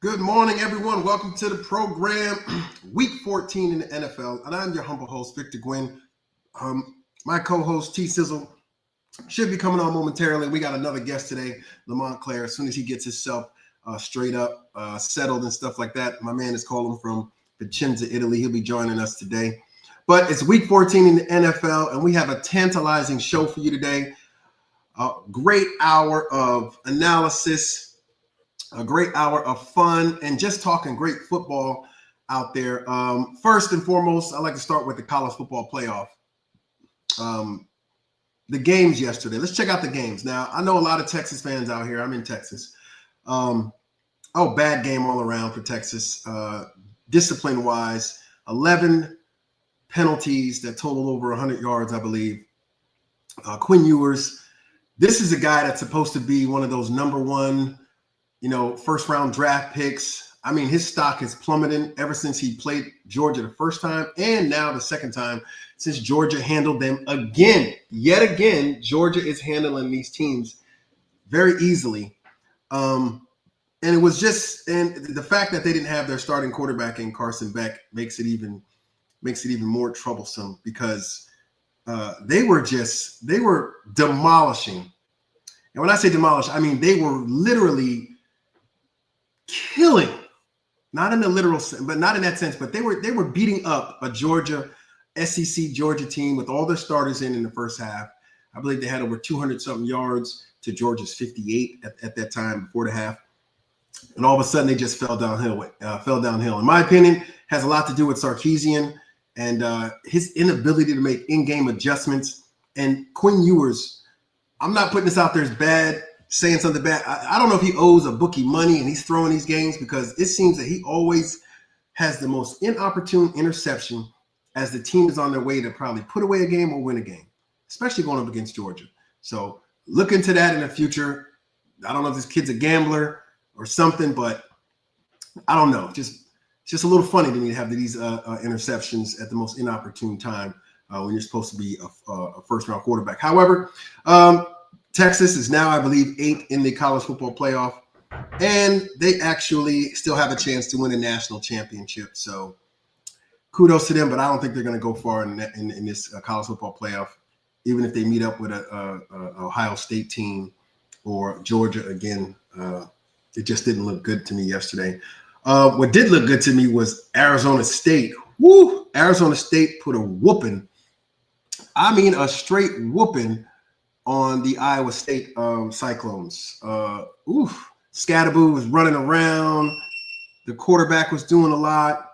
Good morning, everyone. Welcome to the program, Week 14 in the NFL, and I'm your humble host, Victor Gwynn. My co-host, T Sizzle, should be coming on momentarily. We got another guest today, Lamont Claire. As soon as he gets himself straight up, settled and stuff like that, my man is calling from Vicenza, Italy. He'll be joining us today. But it's Week 14 in the NFL, and we have a tantalizing show for you today. A great hour of analysis, a great hour of fun, and just talking great football out there. First and foremost, I'd like to start with the college football playoff. The games yesterday. Let's check out the games. Now, I know a lot of Texas fans out here. I'm in Texas. Bad game all around for Texas. Discipline-wise, 11 penalties that total over 100 yards, I believe. Quinn Ewers, this is a guy that's supposed to be one of those number one, first round draft picks. I mean, his stock is plummeting ever since he played Georgia the first time and now the second time since Georgia handled them again. Yet again, Georgia is handling these teams very easily. And it was and the fact that they didn't have their starting quarterback in Carson Beck makes it even more troublesome because they were demolishing. And when I say demolish, I mean they were literally killing, not in the literal sense, but not in that sense, but they were beating up a SEC Georgia team with all their starters in the first half. I believe they had over 200 something yards to Georgia's 58 at that time before the half. And all of a sudden they just fell downhill. In my opinion, has a lot to do with Sarkisian and his inability to make in-game adjustments. And Quinn Ewers, I'm not putting this out there as bad, saying something bad. I don't know if he owes a bookie money and he's throwing these games because it seems that he always has the most inopportune interception as the team is on their way to probably put away a game or win a game, especially going up against Georgia. So look into that in the future. I don't know if this kid's a gambler or something, but I don't know. It's just a little funny to me to have these interceptions at the most inopportune time when you're supposed to be a first-round quarterback. However, Texas is now, I believe, 8th in the college football playoff, and they actually still have a chance to win a national championship. So kudos to them, but I don't think they're going to go far in this college football playoff, even if they meet up with a Ohio State team or Georgia again. It just didn't look good to me yesterday. What did look good to me was Arizona State. Woo! Arizona State put a whooping. I mean, a straight whooping on the Iowa State Cyclones. Scatterboo was running around. The quarterback was doing a lot.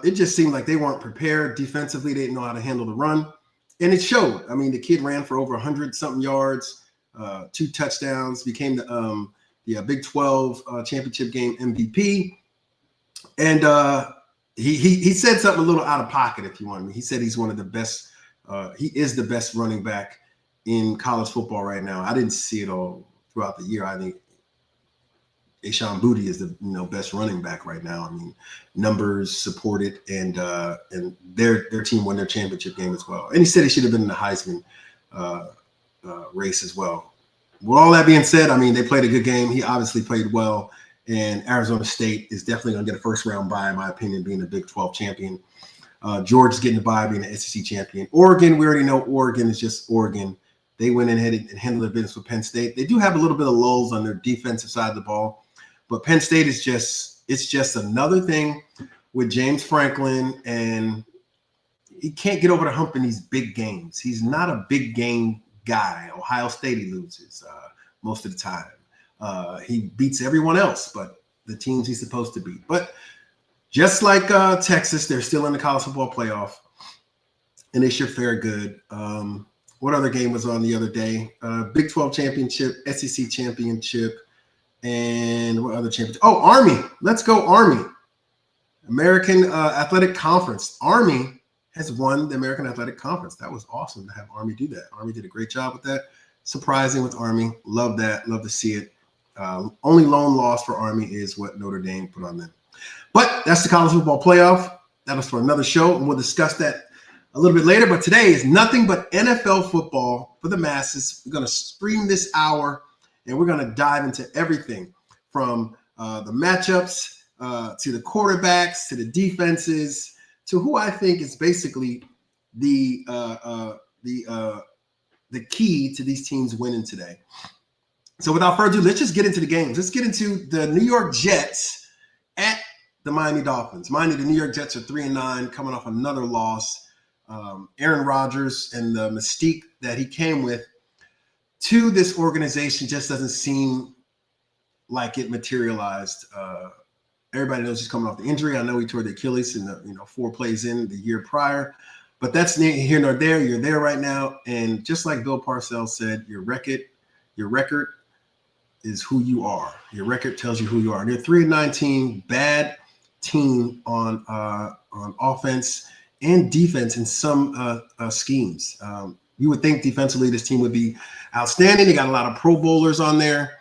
It just seemed like they weren't prepared defensively. They didn't know how to handle the run. And it showed. I mean, the kid ran for over 100-something yards, 2 touchdowns, became the Big 12 championship game MVP. And he said something a little out of pocket, if you want me. He said he's one of the best. He is the best running back in college football right now. I didn't see it all throughout the year. I think Ashawn Booty is the best running back right now. I mean, numbers support it, and their team won their championship game as well. And he said he should have been in the Heisman race as well. With all that being said, I mean, they played a good game. He obviously played well, and Arizona State is definitely going to get a first-round bye, in my opinion, being the Big 12 champion. Georgia's getting the bye, being the SEC champion. Oregon, we already know Oregon is just Oregon. They went ahead and handled their business with Penn State. They do have a little bit of lulls on their defensive side of the ball, but Penn State is just another thing with James Franklin, and he can't get over the hump in these big games. He's not a big game guy. Ohio State, he loses most of the time. He beats everyone else, but the teams he's supposed to beat. But just like Texas, they're still in the college football playoff, and they should fare good. What other game was on the other day? Big 12 championship, SEC championship, And what other championship? Oh, Army. Let's go, Army. American Athletic Conference. Army has won the American Athletic Conference. That was awesome to have Army do that. Army did a great job with that. Surprising with Army. Love that. Love to see it. Only lone loss for Army is what Notre Dame put on them. But that's the college football playoff. That was for another show, and we'll discuss that a little bit later. But today is nothing but NFL football for the masses. We're going to stream this hour, and we're going to dive into everything from the matchups to the quarterbacks to the defenses to who I think is basically the key to these teams winning today. So without further ado, let's just get into the games. Let's get into the New York Jets at the Miami Dolphins. Mind you, the New York Jets are 3-9, coming off another loss. Aaron Rodgers and the mystique that he came with to this organization just doesn't seem like it materialized. Everybody knows he's coming off the injury. I know he tore the Achilles in the 4 plays in the year prior, but that's neither here nor there. You're there right now, and just like Bill Parcells said, your record is who you are. Your record tells you who you are. And you're 3-9 team, bad team on offense and defense in some schemes. You would think defensively this team would be outstanding. They got a lot of Pro Bowlers on there.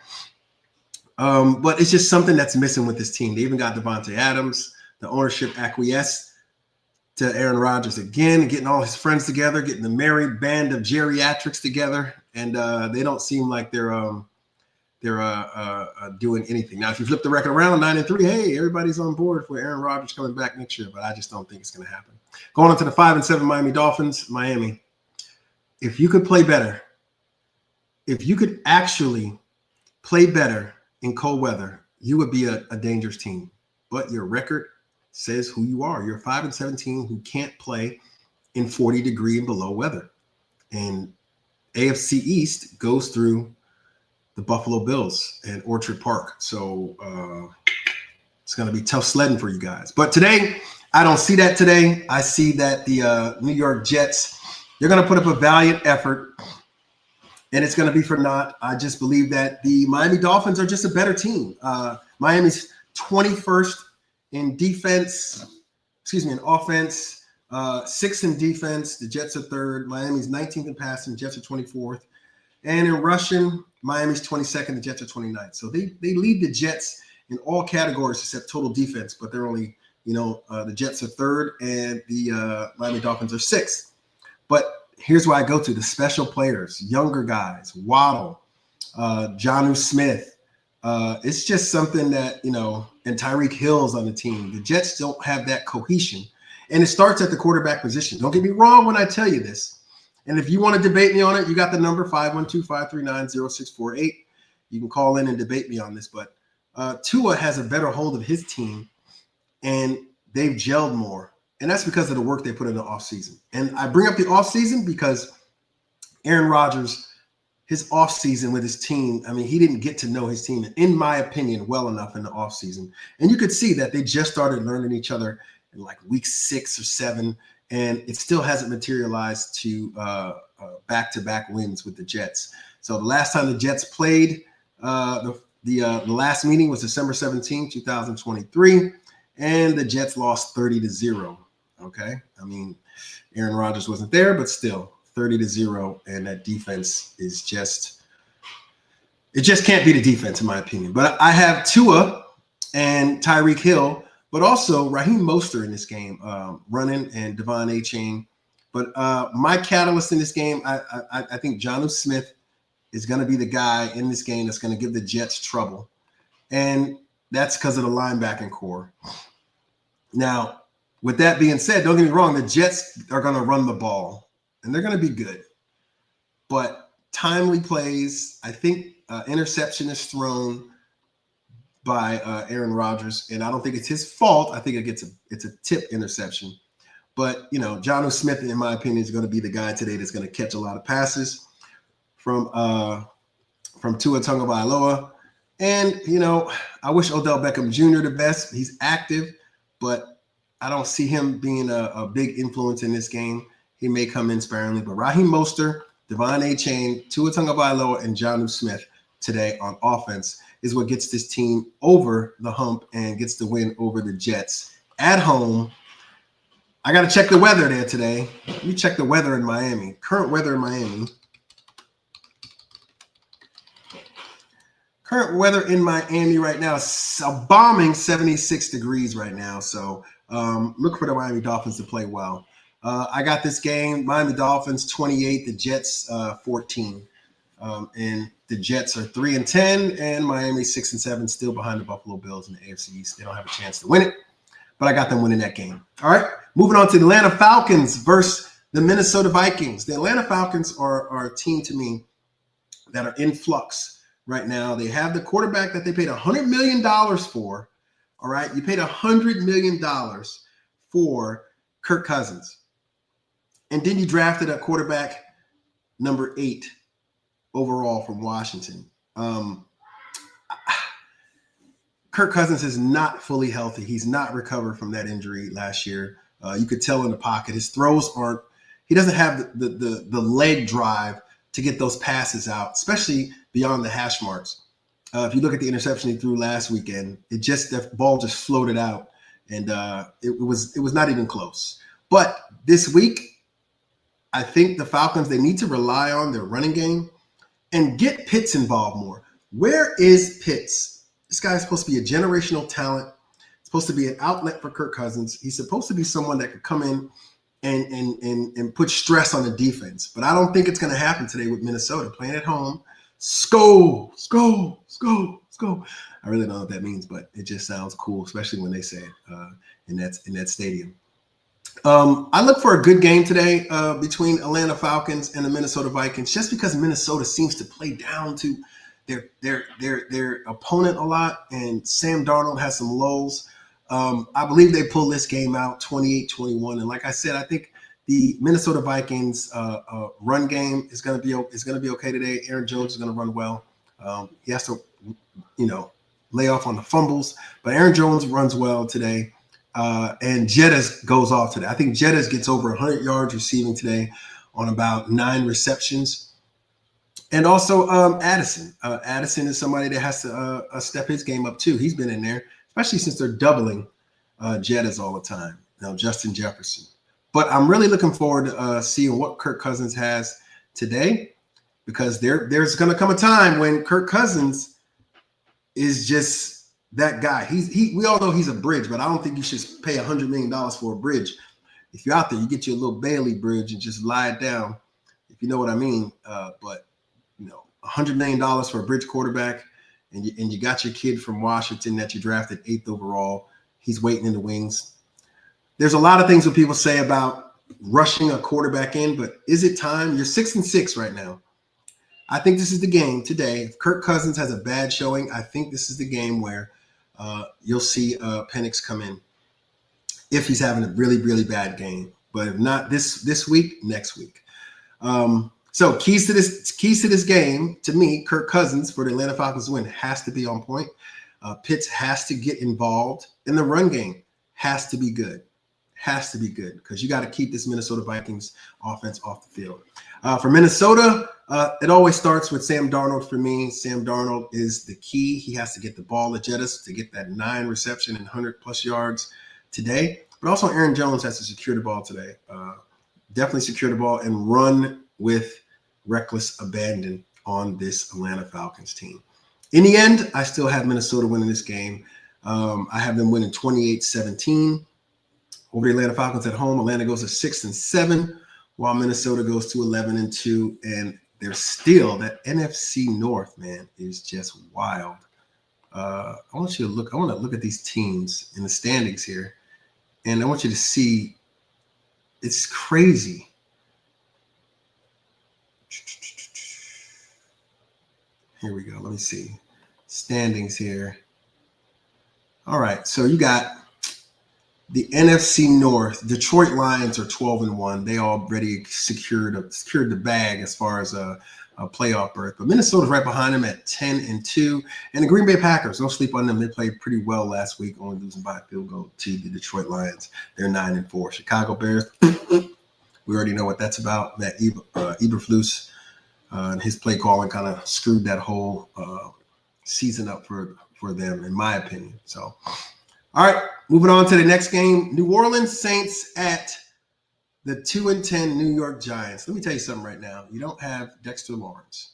But it's just something that's missing with this team. They even got Devontae Adams. The ownership acquiesced to Aaron Rodgers again, getting all his friends together, getting the merry band of geriatrics together, and they don't seem like they're doing anything. Now, if you flip the record around, 9-3, hey, everybody's on board for Aaron Rodgers coming back next year, but I just don't think it's going to happen. Going on to the 5-7 Miami Dolphins, Miami. If you could play better, if you could actually play better in cold weather, you would be a dangerous team. But your record says who you are. You're a 5-7 team who can't play in 40-degree and below weather. And AFC East goes through the Buffalo Bills and Orchard Park. So it's going to be tough sledding for you guys. But today, I don't see that today. I see that the New York Jets, they're going to put up a valiant effort, and it's going to be for naught. I just believe that the Miami Dolphins are just a better team. Miami's 21st in defense, in offense, 6th in defense. The Jets are 3rd. Miami's 19th in passing. Jets are 24th. And in rushing, Miami's 22nd. The Jets are 29th. So they lead the Jets in all categories except total defense, but they're only, the Jets are 3rd and the Miami Dolphins are 6th. But here's where I go to the special players, younger guys, Waddle, Jonnu Smith. It's just something that, and Tyreek Hill's on the team. The Jets don't have that cohesion. And it starts at the quarterback position. Don't get me wrong when I tell you this. And if you want to debate me on it, you got the number 512-539-0648. You can call in and debate me on this. But Tua has a better hold of his team, and they've gelled more. And that's because of the work they put in the offseason. And I bring up the offseason because Aaron Rodgers, his offseason with his team, he didn't get to know his team, in my opinion, well enough in the offseason. And you could see that they just started learning each other in like week 6 or 7, and it still hasn't materialized to back-to-back wins with the Jets. So the last time the Jets played, the last meeting was December 17, 2023, and the Jets lost 30-0. Okay, Aaron Rodgers wasn't there, but still 30-0, and that defense is just can't be the defense in my opinion. But I have Tua and Tyreek Hill, but also Raheem Mostert in this game, running, and Devon A-Chain. But my catalyst in this game, I think Jonnu Smith is going to be the guy in this game that's going to give the Jets trouble, and that's because of the linebacking core. Now, with that being said, don't get me wrong, the Jets are going to run the ball, and they're going to be good. But timely plays, I think interception is thrown by Aaron Rodgers, and I don't think it's his fault. I think it's a tip interception. But, Jonnu Smith, in my opinion, is going to be the guy today that's going to catch a lot of passes from Tua Tagovailoa. And, I wish Odell Beckham Jr. the best. He's active, but I don't see him being a big influence in this game. He may come in sparingly, but Raheem Mostert, Devon A-Chain, Tua Tagovailoa, and Jonnu Smith, today on offense is what gets this team over the hump and gets the win over the Jets at home. I got to check the weather there today. Let me check the weather in Miami. Current weather in Miami. Current weather in Miami right now is a bombing 76 degrees right now. So look for the Miami Dolphins to play well. I got this game, Miami Dolphins 28, the Jets 14. And the Jets are 3-10, and Miami 6-7, still behind the Buffalo Bills in the AFC East. They don't have a chance to win it, but I got them winning that game. All right, moving on to the Atlanta Falcons versus the Minnesota Vikings. The Atlanta Falcons are a team to me that are in flux right now. They have the quarterback that they paid $100 million for. All right, you paid $100 million for Kirk Cousins. And then you drafted a quarterback number 8 overall from Washington. Kirk Cousins is not fully healthy. He's not recovered from that injury last year. You could tell in the pocket. His throws aren't – he doesn't have the leg drive to get those passes out, especially beyond the hash marks. If you look at the interception he threw last weekend, the ball just floated out, and it was not even close. But this week, I think the Falcons, they need to rely on their running game and get Pitts involved more. Where is Pitts? This guy is supposed to be a generational talent. It's supposed to be an outlet for Kirk Cousins. He's supposed to be someone that could come in and put stress on the defense. But I don't think it's going to happen today with Minnesota playing at home. Sko. I really don't know what that means, but it just sounds cool, especially when they say it in that stadium. I look for a good game today between Atlanta Falcons and the Minnesota Vikings, just because Minnesota seems to play down to their opponent a lot, and Sam Darnold has some lows. I believe they pull this game out 28-21, and like I said, I think the Minnesota Vikings run game is going to be okay today. Aaron Jones is going to run well. He has to, lay off on the fumbles, but Aaron Jones runs well today. And Jettis goes off today. I think Jettis gets over 100 yards receiving today on about 9 receptions. And also Addison. Addison is somebody that has to step his game up too. He's been in there, especially since they're doubling Jettis all the time. Justin Jefferson. But I'm really looking forward to seeing what Kirk Cousins has today, because there's going to come a time when Kirk Cousins is just that guy. We all know he's a bridge, but I don't think you should pay $100 million for a bridge. If you're out there, you get you a little Bailey bridge and just lie it down, if you know what I mean. But $100 million for a bridge quarterback, and you got your kid from Washington that you drafted 8th overall. He's waiting in the wings. There's a lot of things that people say about rushing a quarterback in, but is it time? You're 6-6 right now. I think this is the game today. If Kirk Cousins has a bad showing, I think this is the game where you'll see Penix come in if he's having a really, really bad game. But if not this week, next week. So keys to this game, to me, Kirk Cousins for the Atlanta Falcons win has to be on point. Pitts has to get involved in the run game. Has to be good. Has to be good, because you got to keep this Minnesota Vikings offense off the field. For Minnesota, it always starts with Sam Darnold for me. Sam Darnold is the key. He has to get the ball to Jettis to get that 9 reception and 100+ yards today. But also Aaron Jones has to secure the ball today. Definitely secure the ball and run with reckless abandon on this Atlanta Falcons team. In the end, I still have Minnesota winning this game. I have them winning 28-17 over the Atlanta Falcons at home. Atlanta goes to 6-7, while Minnesota goes to 11-2, and they're still, that NFC North, man, is just wild. I want to look at these teams in the standings here, and I want you to see, it's crazy. Here we go. Let me see. Standings here. All right. So you got the NFC North. Detroit Lions are 12-1. They already secured the bag as far as a playoff berth. But Minnesota's right behind them at 10-2. And the Green Bay Packers, don't sleep on them. They played pretty well last week, only losing by a field goal to the Detroit Lions. They're 9-4. Chicago Bears, we already know what that's about. Matt Eberflus And his play calling kind of screwed that whole season up for them, in my opinion. So, all right, moving on to the next game. New Orleans Saints at the 2-10 New York Giants. Let me tell you something right now. You don't have Dexter Lawrence.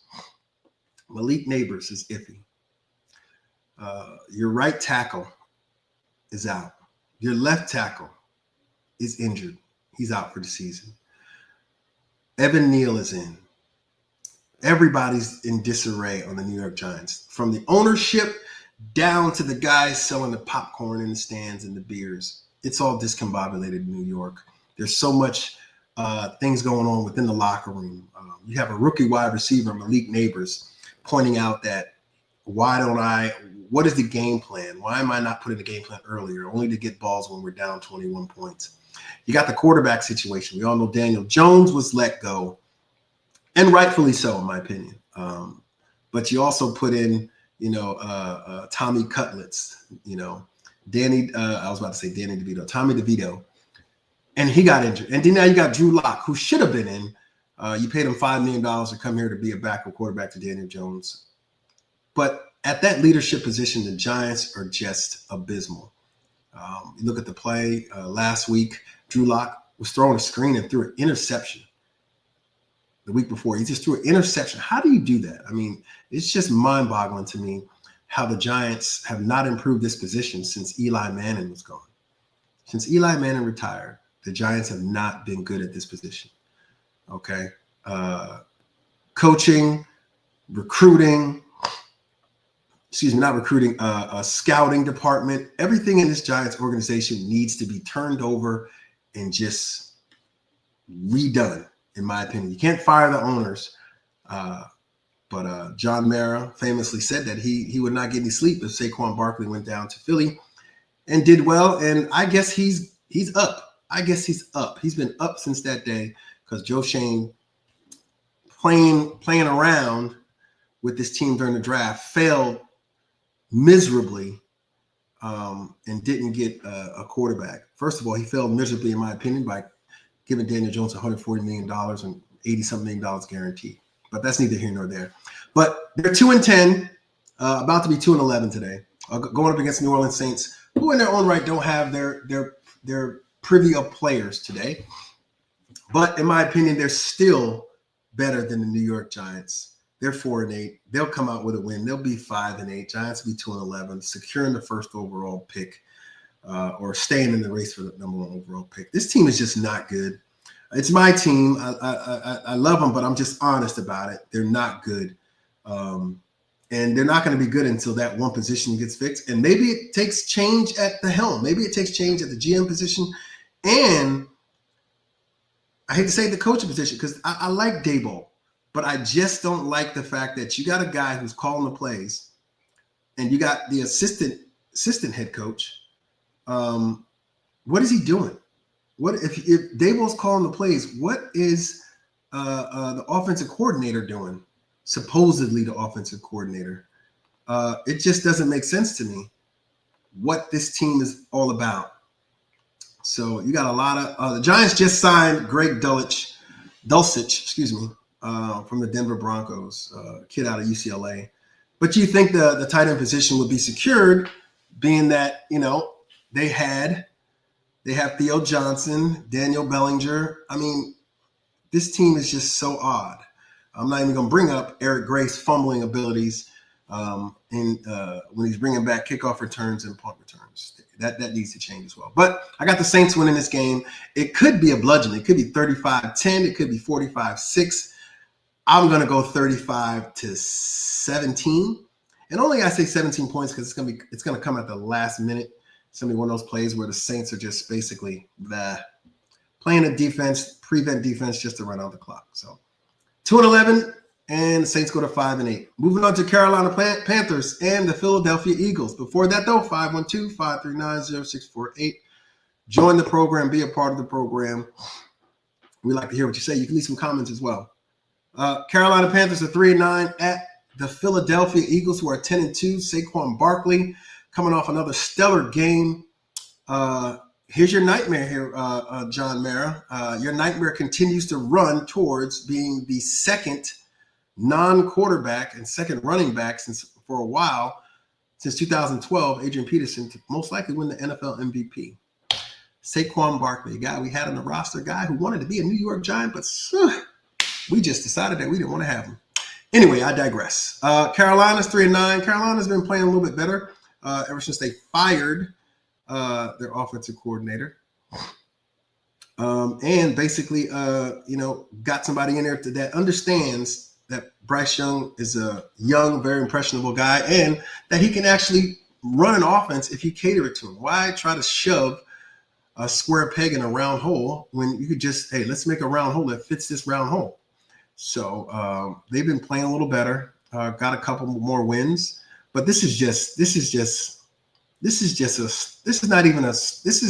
Malik Neighbors is iffy. Your right tackle is out. Your left tackle is injured. He's out for the season. Evan Neal is in. Everybody's in disarray on the New York Giants, from the ownership down to the guys selling the popcorn in the stands and the beers. It's all discombobulated in New York. There's so much things going on within the locker room. You have a rookie wide receiver, Malik Neighbors, pointing out that what is the game plan? Why am I not putting the game plan earlier, only to get balls when we're down 21 points? You got the quarterback situation. We all know Daniel Jones was let go, and rightfully so, in my opinion. But you also put in, Tommy Cutlets, Tommy DeVito, and he got injured. And then now you got Drew Lock, who should have been in. You paid him $5 million to come here to be a backup quarterback to Daniel Jones. But at that leadership position, the Giants are just abysmal. You look at the play last week, Drew Lock was throwing a screen and threw an interception. The week before, he just threw an interception. How do you do that? I mean, it's just mind-boggling to me how the Giants have not improved this position since Eli Manning was gone. Since Eli Manning retired, the Giants have not been good at this position. Okay. Coaching, recruiting, scouting department, everything in this Giants organization needs to be turned over and just redone, in my opinion. You can't fire the owners. But John Mara famously said that he would not get any sleep if Saquon Barkley went down to Philly and did well. And I guess he's up. He's been up since that day, because Joe Shane, playing around with this team during the draft, failed miserably and didn't get a quarterback. First of all, he failed miserably, in my opinion, by giving Daniel Jones $140 million and $80-something million guaranteed. But that's neither here nor there. But they're 2-10, about to be 2-11 today, going up against New Orleans Saints, who in their own right don't have their privy of players today. But in my opinion, they're still better than the New York Giants. They're 4-8. They'll come out with a win. They'll be 5-8. Giants will be 2-11, securing the first overall pick, or staying in the race for the number one overall pick. This team is just not good. It's my team. I love them, but I'm just honest about it. They're not good. And they're not going to be good until that one position gets fixed. And maybe it takes change at the helm. Maybe it takes change at the GM position. And I hate to say the coaching position, because I like Daboll, but I just don't like the fact that you got a guy who's calling the plays and you got the assistant head coach. What is he doing? What if Daboll's calling the plays? What is the offensive coordinator doing? Supposedly the offensive coordinator. It just doesn't make sense to me what this team is all about. So you got a lot of the Giants just signed Greg Dulcich, from the Denver Broncos, kid out of UCLA. But you think the tight end position would be secured, being that they have Theo Johnson, Daniel Bellinger. I mean, this team is just so odd. I'm not even going to bring up Eric Gray's fumbling abilities when he's bringing back kickoff returns and punt returns. That needs to change as well. But I got the Saints winning this game. It could be a bludgeon. It could be 35-10. It could be 45-6. I'm going to go 35-17. And only I say 17 points because it's going to come at the last minute. It's going to be one of those plays where the Saints are just basically playing a defense, prevent defense just to run out the clock. So 2-11, and the Saints go to 5-8. Moving on to Carolina Panthers and the Philadelphia Eagles. Before that, though, 512-539-0648. Join the program, be a part of the program. We like to hear what you say. You can leave some comments as well. Carolina Panthers are 3-9 at the Philadelphia Eagles, who are 10-2. Saquon Barkley coming off another stellar game. Here's your nightmare here, John Mara. Your nightmare continues to run towards being the second non-quarterback and second running back for a while, since 2012, Adrian Peterson, to most likely win the NFL MVP. Saquon Barkley, a guy we had on the roster, a guy who wanted to be a New York Giant, but we just decided that we didn't want to have him. Anyway, I digress. Carolina's 3-9. Carolina's been playing a little bit better ever since they fired their offensive coordinator. And basically, got somebody in there that understands that Bryce Young is a young, very impressionable guy, and that he can actually run an offense if you cater it to him. Why try to shove a square peg in a round hole when you could just, hey, let's make a round hole that fits this round hole. So they've been playing a little better, got a couple more wins, but this is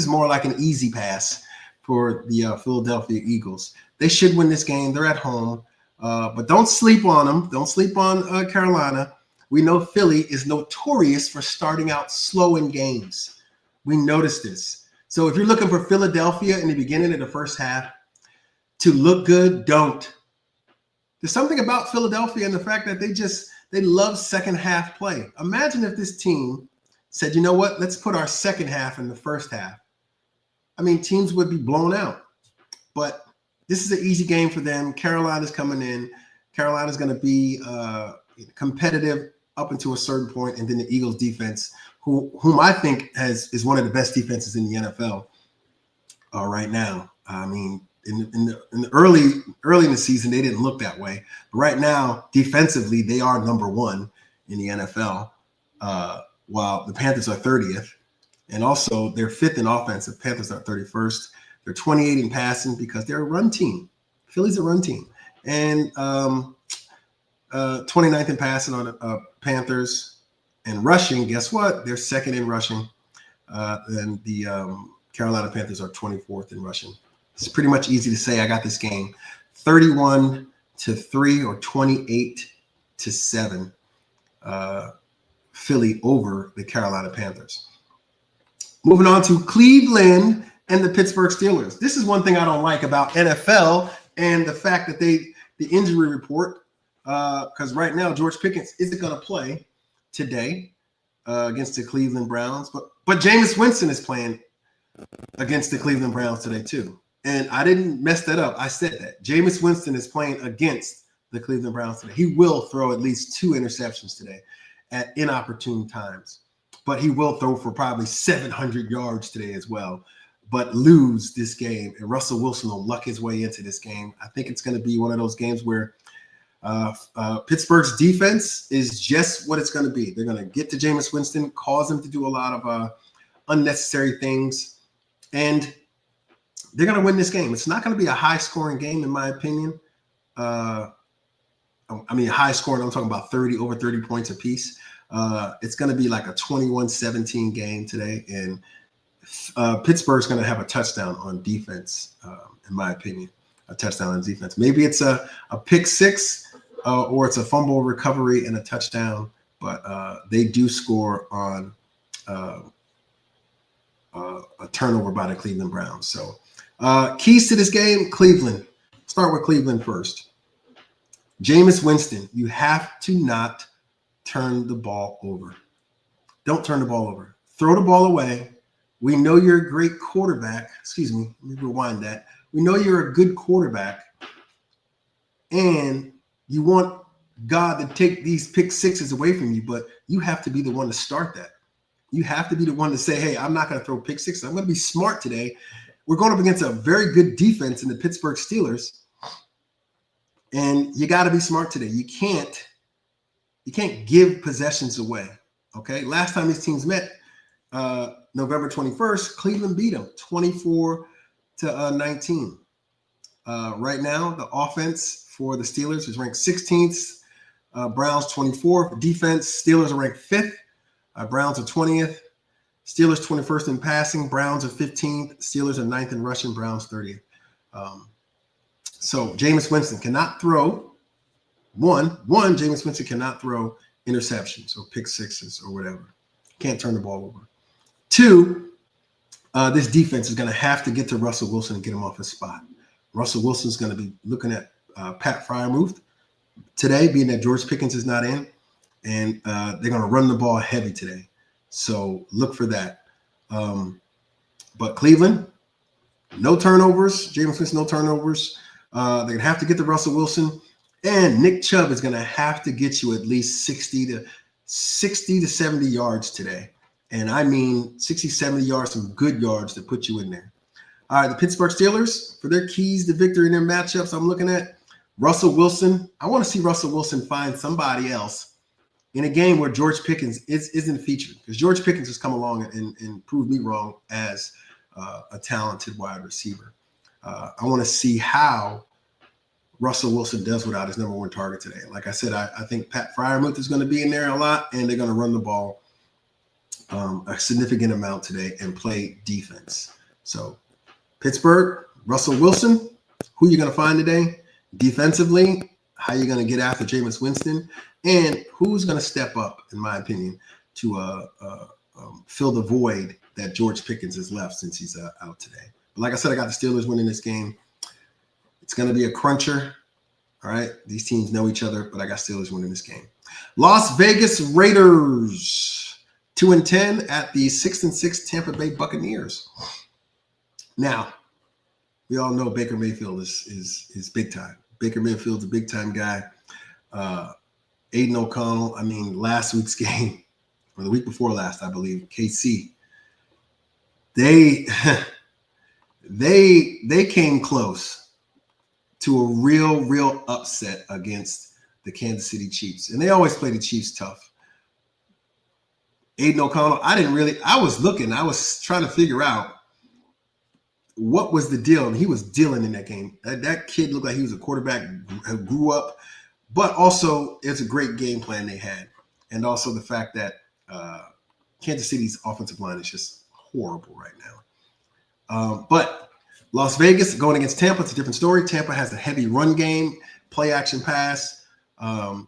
more like an easy pass for the Philadelphia Eagles. They should win this game. They're at home, but don't sleep on them. Don't sleep on Carolina. We know Philly is notorious for starting out slow in games. We noticed this. So if you're looking for Philadelphia in the beginning of the first half to look good, don't. There's something about Philadelphia and the fact that they love second half play. Imagine if this team said, you know what, let's put our second half in the first half. I mean, teams would be blown out. But this is an easy game for them. Carolina's coming in. Carolina's going to be competitive up until a certain point, and then the Eagles defense, whom I think is one of the best defenses in the NFL right now. I mean, in the early in the season, they didn't look that way. But right now, defensively, they are number one in the NFL, while the Panthers are 30th. And also, they're fifth in offense. The Panthers are 31st. They're 28 in passing because they're a run team. Philly's a run team. And 29th in passing on the Panthers. And rushing, guess what? They're second in rushing. And the Carolina Panthers are 24th in rushing. It's pretty much easy to say I got this game 31-3 or 28-7. Philly over the Carolina Panthers. Moving on to Cleveland and the Pittsburgh Steelers. This is one thing I don't like about NFL and the fact that the injury report, because right now George Pickens isn't going to play today against the Cleveland Browns, but Jameis Winston is playing against the Cleveland Browns today too. And I didn't mess that up. I said that. Jameis Winston is playing against the Cleveland Browns today. He will throw at least 2 interceptions today at inopportune times, but he will throw for probably 700 yards today as well, but lose this game. And Russell Wilson will luck his way into this game. I think it's going to be one of those games where Pittsburgh's defense is just what it's going to be. They're going to get to Jameis Winston, cause him to do a lot of unnecessary things, and they're going to win this game. It's not going to be a high-scoring game, in my opinion. I mean, high-scoring, I'm talking about over 30 points apiece. It's going to be like a 21-17 game today, and Pittsburgh's going to have a touchdown on defense, in my opinion, a touchdown on defense. Maybe it's a pick six or it's a fumble recovery and a touchdown, but they do score on a turnover by the Cleveland Browns. So keys to this game, Cleveland. Start with Cleveland first. Jameis Winston, you have to not turn the ball over. Don't turn the ball over. Throw the ball away. We know you're a great quarterback. Excuse me, let me rewind that. We know you're a good quarterback, and you want God to take these pick sixes away from you, but you have to be the one to start that. You have to be the one to say, hey, I'm not going to throw pick sixes. I'm going to be smart today. We're going up against a very good defense in the Pittsburgh Steelers, and you got to be smart today. You can't give possessions away, okay? Last time these teams met, November 21st, Cleveland beat them 24-19. Right now, the offense for the Steelers is ranked 16th. Browns 24th. Defense, Steelers are ranked 5th. Browns are 20th. Steelers 21st in passing. Browns are 15th. Steelers are 9th in rushing. Browns 30th. So Jameis Winston cannot throw. Jameis Winston cannot throw interceptions or pick sixes or whatever. Can't turn the ball over. 2, this defense is going to have to get to Russell Wilson and get him off his spot. Russell Wilson's going to be looking at Pat Freiermuth today, being that George Pickens is not in, and they're going to run the ball heavy today. So look for that. But Cleveland, no turnovers. Jameis Winston, no turnovers. They're going to have to get to Russell Wilson. And Nick Chubb is going to have to get you at least 60 to 70 yards today. And I mean 60, 70 yards, some good yards to put you in there. All right, the Pittsburgh Steelers, for their keys to victory in their matchups, I'm looking at Russell Wilson. I want to see Russell Wilson find somebody else in a game where George Pickens isn't featured, because George Pickens has come along and proved me wrong as a talented wide receiver. I want to see how Russell Wilson does without his number one target today. Like I said, I think Pat Freiermuth is going to be in there a lot, and they're going to run the ball a significant amount today and play defense. So Pittsburgh, Russell Wilson, who you going to find today? Defensively, how you going to get after Jameis Winston? And who's going to step up, in my opinion, to fill the void that George Pickens has left since he's out today? But like I said, I got the Steelers winning this game. It's going to be a cruncher. All right. These teams know each other, but I got Steelers winning this game. Las Vegas Raiders, 2-10 at the 6-6 Tampa Bay Buccaneers. Now, we all know Baker Mayfield is big time. Baker Mayfield's a big time guy. Aiden O'Connell, I mean, last week's game, or the week before last, I believe, KC, they came close to a real upset against the Kansas City Chiefs. And they always play the Chiefs tough. Aiden O'Connell, I was trying to figure out what was the deal. And he was dealing in that game. That kid looked like he was a quarterback who grew up, but also it's a great game plan they had. And also the fact that Kansas City's offensive line is just horrible right now. But Las Vegas going against Tampa, it's a different story. Tampa has a heavy run game, play action pass.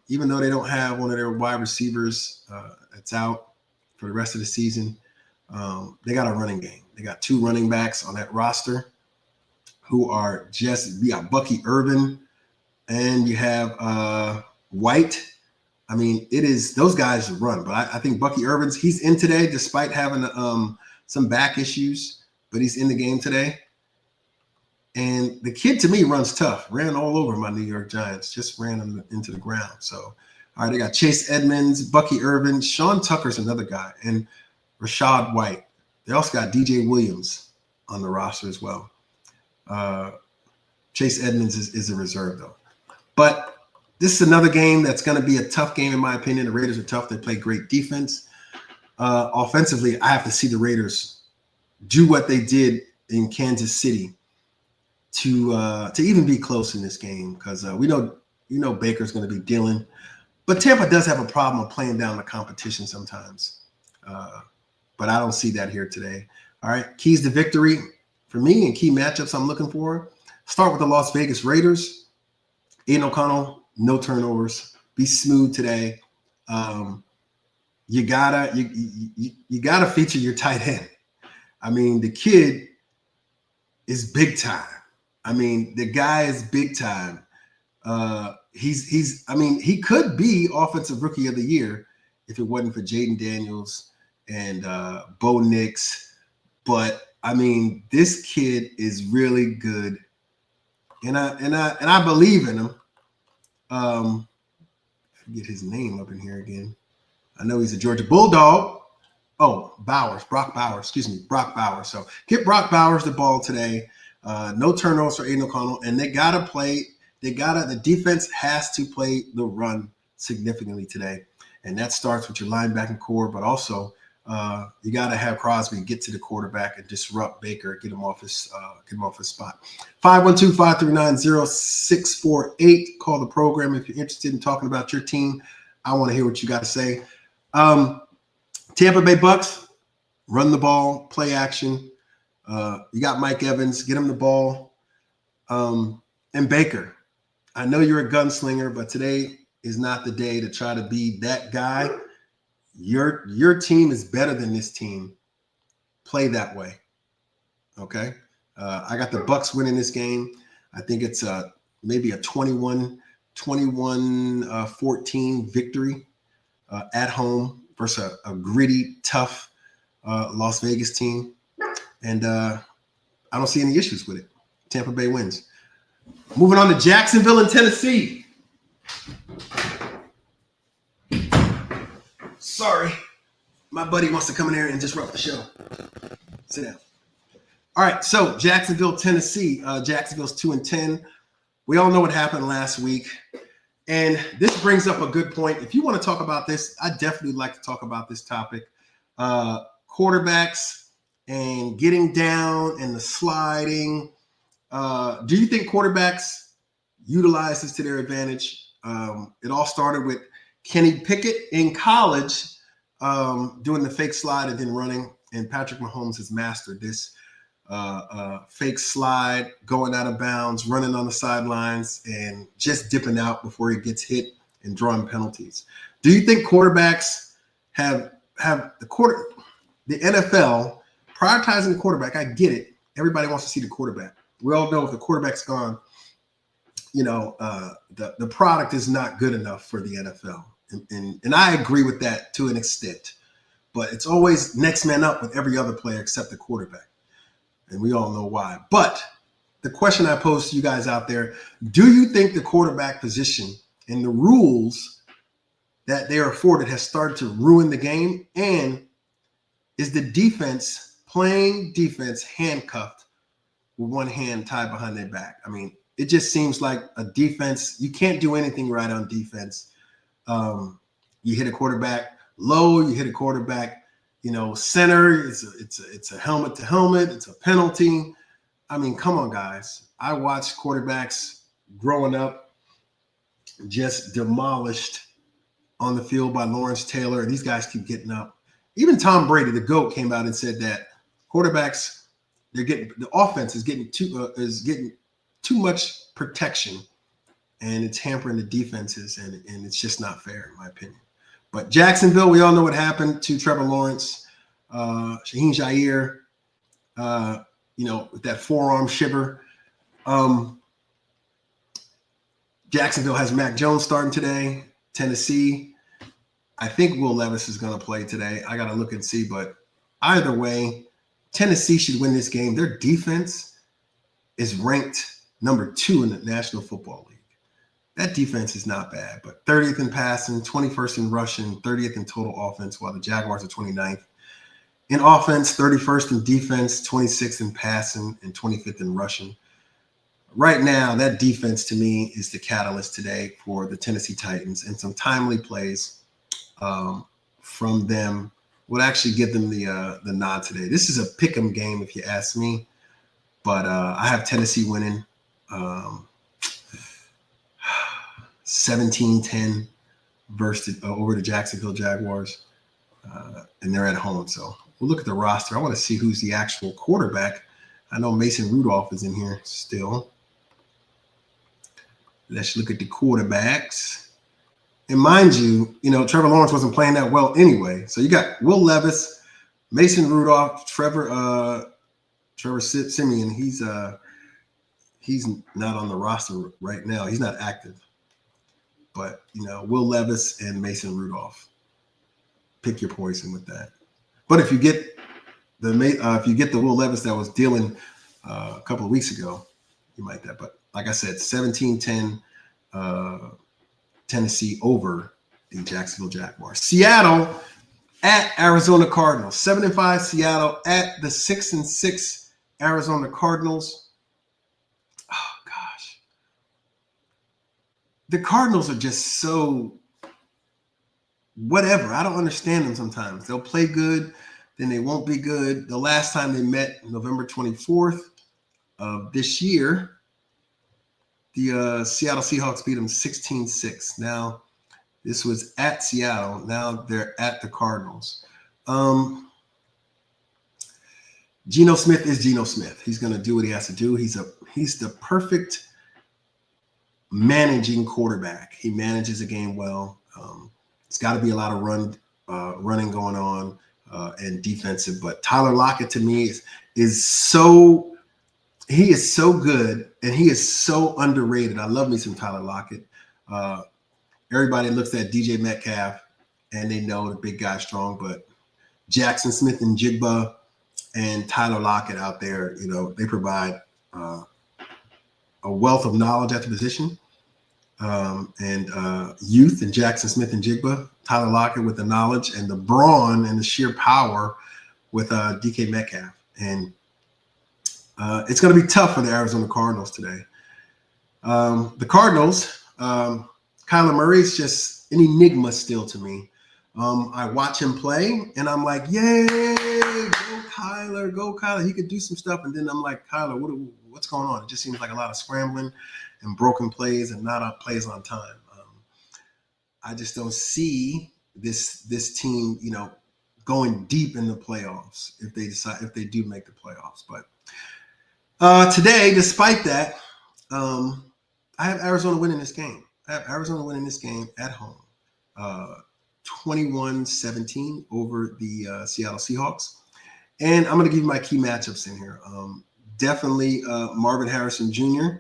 Even though they don't have one of their wide receivers that's out for the rest of the season, they got a running game. They got two running backs on that roster who are you got Bucky Irvin and you have White. I mean, those guys run, but I think Bucky Irvin's, he's in today despite having some back issues, but he's in the game today. And the kid, to me, runs tough. Ran all over my New York Giants. Just ran them into the ground. So, all right, they got Chase Edmonds, Bucky Irvin, Sean Tucker's another guy, and Rashad White. They also got DJ Williams on the roster as well. Chase Edmonds is a reserve, though. But this is another game that's going to be a tough game, in my opinion. The Raiders are tough. They play great defense. Offensively, I have to see the Raiders do what they did in Kansas City to even be close in this game, because we know Baker's going to be dealing, but Tampa does have a problem of playing down the competition sometimes. But I don't see that here today. All right, keys to victory for me and key matchups I'm looking for. Start with the Las Vegas Raiders. Aiden O'Connell, no turnovers. Be smooth today. You gotta feature your tight end. I mean, the kid is big time. I mean, the guy is big time. He could be offensive rookie of the year if it wasn't for Jaden Daniels and Bo Nix. But I mean, this kid is really good, and I believe in him. Get his name up in here again. I know he's a Georgia Bulldog. Oh, Brock Bowers. So get Brock Bowers the ball today. No turnovers for Aiden O'Connell, and the defense has to play the run significantly today. And that starts with your linebacking core, but also you got to have Crosby get to the quarterback and disrupt Baker, get him off his spot. 512-539-0648. Call the program if you're interested in talking about your team. I want to hear what you got to say. Tampa Bay Bucks, run the ball, play action. You got Mike Evans, get him the ball. And Baker, I know you're a gunslinger, but today is not the day to try to be that guy. Your team is better than this team. Play that way. Okay? I got the Bucks winning this game. I think it's maybe a 21 21-14 victory at home versus a gritty, tough Las Vegas team. And I don't see any issues with it. Tampa Bay wins. Moving on to Jacksonville and Tennessee. Sorry. My buddy wants to come in here and disrupt the show. Sit down. All right, so Jacksonville, Tennessee. Jacksonville's 2-10. We all know what happened last week. And this brings up a good point. If you want to talk about this, I definitely like to talk about this topic. Quarterbacks and getting down and the sliding. Do you think quarterbacks utilize this to their advantage? It all started with Kenny Pickett in college doing the fake slide and then running. And Patrick Mahomes has mastered this fake slide, going out of bounds, running on the sidelines, and just dipping out before he gets hit and drawing penalties. Do you think quarterbacks have the NFL prioritizing the quarterback? I get it. Everybody wants to see the quarterback. We all know if the quarterback's gone, the product is not good enough for the NFL. And I agree with that to an extent. But it's always next man up with every other player except the quarterback. And we all know why. But the question I pose to you guys out there, do you think the quarterback position and the rules that they are afforded has started to ruin the game? And is the defense playing defense handcuffed with one hand tied behind their back? I mean, it just seems like a defense, you can't do anything right on defense. You hit a quarterback low, you hit a quarterback, center, it's a helmet to helmet, it's a penalty. I mean, come on, guys. I watched quarterbacks growing up just demolished on the field by Lawrence Taylor, and these guys keep getting up. Even Tom Brady, the GOAT, came out and said that quarterbacks, the offense is getting too much protection, and it's hampering the defenses, and it's just not fair, in my opinion. But Jacksonville, we all know what happened to Trevor Lawrence, Shaheem Jair, with that forearm shiver. Jacksonville has Mac Jones starting today. Tennessee, I think Will Levis is going to play today. I got to look and see, but either way, Tennessee should win this game. Their defense is ranked number 2 in the National Football League. That defense is not bad, but 30th in passing, 21st in rushing, 30th in total offense, while the Jaguars are 29th in offense, 31st in defense, 26th in passing, and 25th in rushing. Right now, that defense to me is the catalyst today for the Tennessee Titans, and some timely plays from them would actually give them the nod today. This is a pick'em game, if you ask me, but I have Tennessee winning 17-10 versus over the Jacksonville Jaguars, and they're at home. So we'll look at the roster. I want to see who's the actual quarterback. I know Mason Rudolph is in here still. Let's look at the quarterbacks. And mind you, Trevor Lawrence wasn't playing that well anyway. So you got Will Levis, Mason Rudolph, Trevor Siemian. He's not on the roster right now. He's not active. But Will Levis and Mason Rudolph. Pick your poison with that. But if you get the Will Levis that was dealing a couple of weeks ago, you might that. But like I said, 17-10 Tennessee over the Jacksonville Jaguars. Seattle at Arizona Cardinals. 7-5 Seattle at the 6-6 Arizona Cardinals. Oh gosh. The Cardinals are just so whatever. I don't understand them sometimes. They'll play good, then they won't be good. The last time they met, November 24th of this year, the Seattle Seahawks beat them 16-6. Now, this was at Seattle. Now they're at the Cardinals. Geno Smith is Geno Smith. He's going to do what he has to do. He's the perfect managing quarterback. He manages a game well. It's got to be a lot of running going on and defensive. But Tyler Lockett to me is so good, and he is so underrated. I love me some Tyler Lockett. Everybody looks at DJ Metcalf and they know the big guy's strong, but Jackson Smith and Jigba and Tyler Lockett out there, they provide a wealth of knowledge at the position. And youth and Jackson Smith and Jigba, Tyler Lockett with the knowledge and the brawn and the sheer power with DK Metcalf. And it's going to be tough for the Arizona Cardinals today. The Cardinals, Kyler Murray is just an enigma still to me. I watch him play and I'm like, yay, go Kyler. He could do some stuff. And then I'm like, Kyler, what's going on? It just seems like a lot of scrambling and broken plays and not plays on time. I just don't see this team, going deep in the playoffs if they do make the playoffs. But today, despite that, I have Arizona winning this game. I have Arizona winning this game at home, 21-17 over the Seattle Seahawks. And I'm going to give you my key matchups in here. Definitely Marvin Harrison Jr.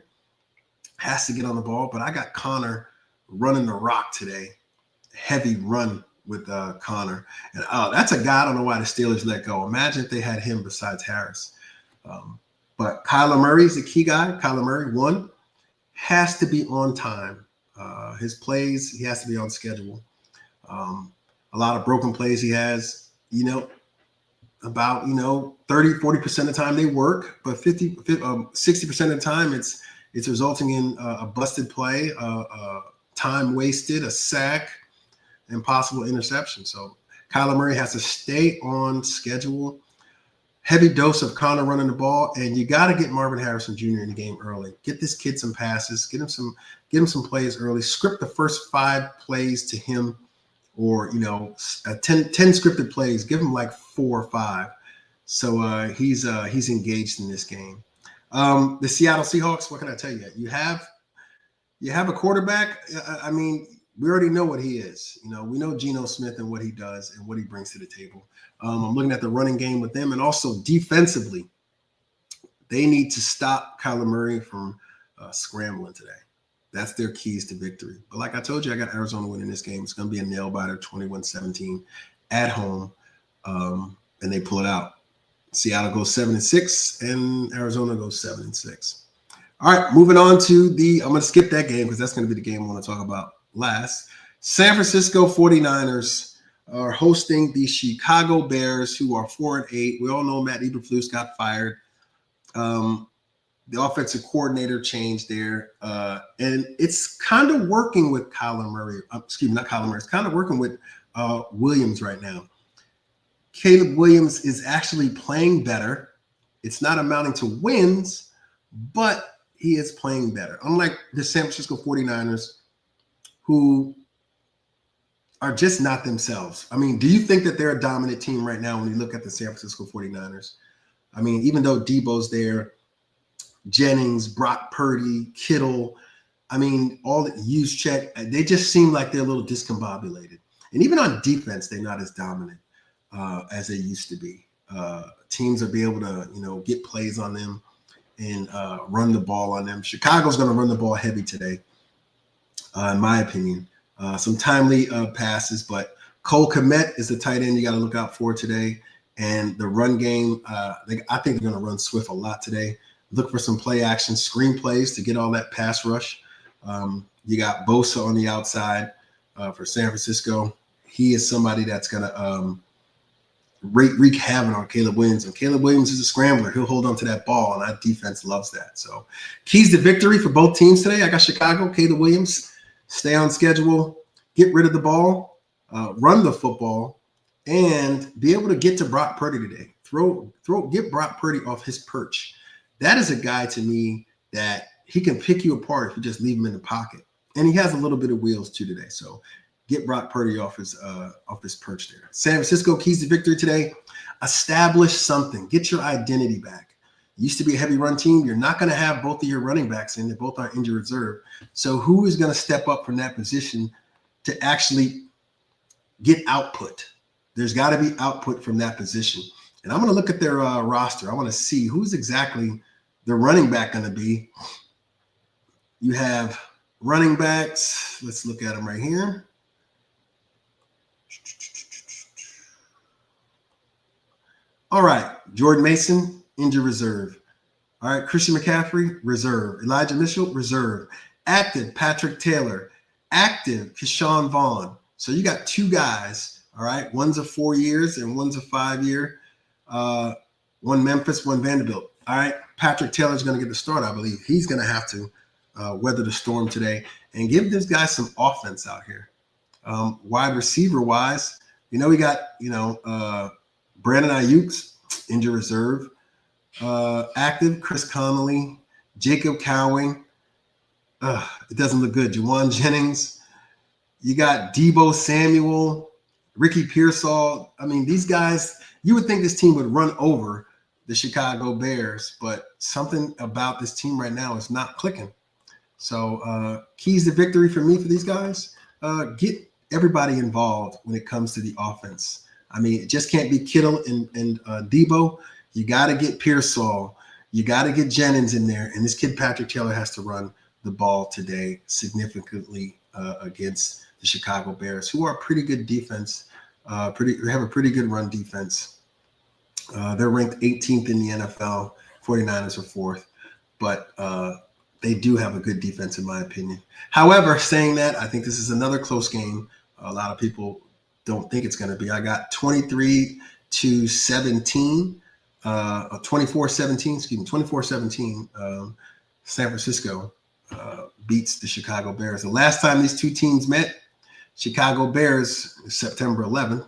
has to get on the ball, but I got Connor running the rock today. Heavy run with Connor. And that's a guy I don't know why the Steelers let go. Imagine if they had him besides Harris. But Kyler Murray is the key guy. Kyler Murray, one, has to be on time. His plays, he has to be on schedule. A lot of broken plays he has, about 30-40% of the time they work, but 60% of the time it's resulting in a busted play, time wasted, a sack, and possible interception. So Kyler Murray has to stay on schedule. Heavy dose of Connor running the ball, and you got to get Marvin Harrison Jr. in the game early. Get this kid some passes, get him some plays early. Script the first 5 plays to him, or 10 scripted plays. Give him like 4 or 5. So he's engaged in this game. The Seattle Seahawks. What can I tell you? You have a quarterback. I mean, we already know what he is. We know Geno Smith and what he does and what he brings to the table. I'm looking at the running game with them, and also defensively, they need to stop Kyler Murray from scrambling today. That's their keys to victory. But like I told you, I got Arizona winning this game. It's going to be a nail biter, 21-17 at home, and they pull it out. Seattle goes 7-6, and Arizona goes 7-6. All right, moving on to I'm going to skip that game because that's going to be the game I want to talk about last. San Francisco 49ers are hosting the Chicago Bears, who are 4-8. We all know Matt Eberflus got fired. The offensive coordinator changed there, and it's kind of working with Kyler Murray. Not Kyler Murray. It's kind of working with Williams right now. Caleb Williams is actually playing better. It's not amounting to wins, but he is playing better. Unlike the San Francisco 49ers, who are just not themselves. I mean, do you think that they're a dominant team right now when you look at the San Francisco 49ers? I mean, even though Debo's there, Jennings, Brock Purdy, Kittle, I mean, all the Juszczyk, they just seem like they're a little discombobulated. And even on defense, they're not as dominant as they used to be. Teams will be able to, get plays on them and run the ball on them. Chicago's going to run the ball heavy today, in my opinion. Some timely passes, but Cole Kmet is the tight end you got to look out for today. And the run game, I think they're going to run Swift a lot today. Look for some play action, screen plays to get all that pass rush. You got Bosa on the outside for San Francisco. He is somebody that's going to wreak havoc on Caleb Williams. And Caleb Williams is a scrambler. He'll hold on to that ball, and that defense loves that. So keys to victory for both teams today. I got Chicago, Caleb Williams. Stay on schedule, get rid of the ball, run the football, and be able to get to Brock Purdy today. Get Brock Purdy off his perch. That is a guy to me that he can pick you apart if you just leave him in the pocket. And he has a little bit of wheels too today. So get Brock Purdy off his perch there. San Francisco, keys to victory today. Establish something. Get your identity back. Used to be a heavy run team. You're not going to have both of your running backs in. They both are injured reserve. So who is going to step up from that position to actually get output? There's got to be output from that position. And I'm going to look at their roster. I want to see who's exactly the running back going to be. You have Running backs, let's look at them right here. All right, Jordan Mason, injured reserve. All right, Christian McCaffrey, reserve. Elijah Mitchell, reserve. Active, Patrick Taylor. Active, Keyshawn Vaughn. So you got two guys, all right? One's a 4 years and one's a 5-year. One Memphis, one Vanderbilt. All right, Patrick Taylor's going to get the start, I believe. He's going to have to weather the storm today and give this guy some offense out here. Wide receiver-wise, we got, Brandon Ayuk's injured reserve. Active, Chris Connolly, Jacob Cowing. It doesn't look good. Juwan Jennings. You got Deebo Samuel, Ricky Pearsall. I mean, these guys, you would think this team would run over the Chicago Bears, but something about this team right now is not clicking. So keys to victory for me for these guys, get everybody involved when it comes to the offense. I mean, it just can't be Kittle and Deebo. You got to get Pearsall. You got to get Jennings in there. And this kid, Patrick Taylor, has to run the ball today significantly against the Chicago Bears, who are a pretty good defense. They have a pretty good run defense. They're ranked 18th in the NFL. 49ers are 4th. But they do have a good defense, in my opinion. However, saying that, I think this is another close game. A lot of people don't think it's going to be. I got 23-17. 24-17, San Francisco beats the Chicago Bears. The last time these two teams met, Chicago Bears, September 11th,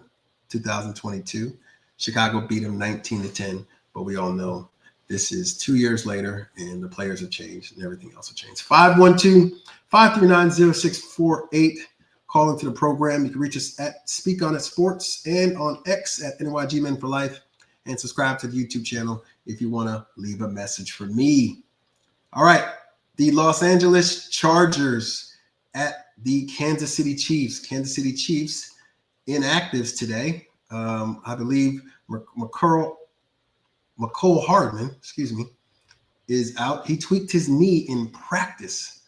2022. Chicago beat them 19-10, but we all know this is 2 years later, and the players have changed, and everything else have changed. 512-539-0648. Call into the program. You can reach us at Speak On It Sports and on X at NYG Men for Life. And subscribe to the YouTube channel if you want to leave a message for me. All right. The Los Angeles Chargers at the Kansas City Chiefs. Kansas City Chiefs inactives today. I believe McCole Hardman, is out. He tweaked his knee in practice,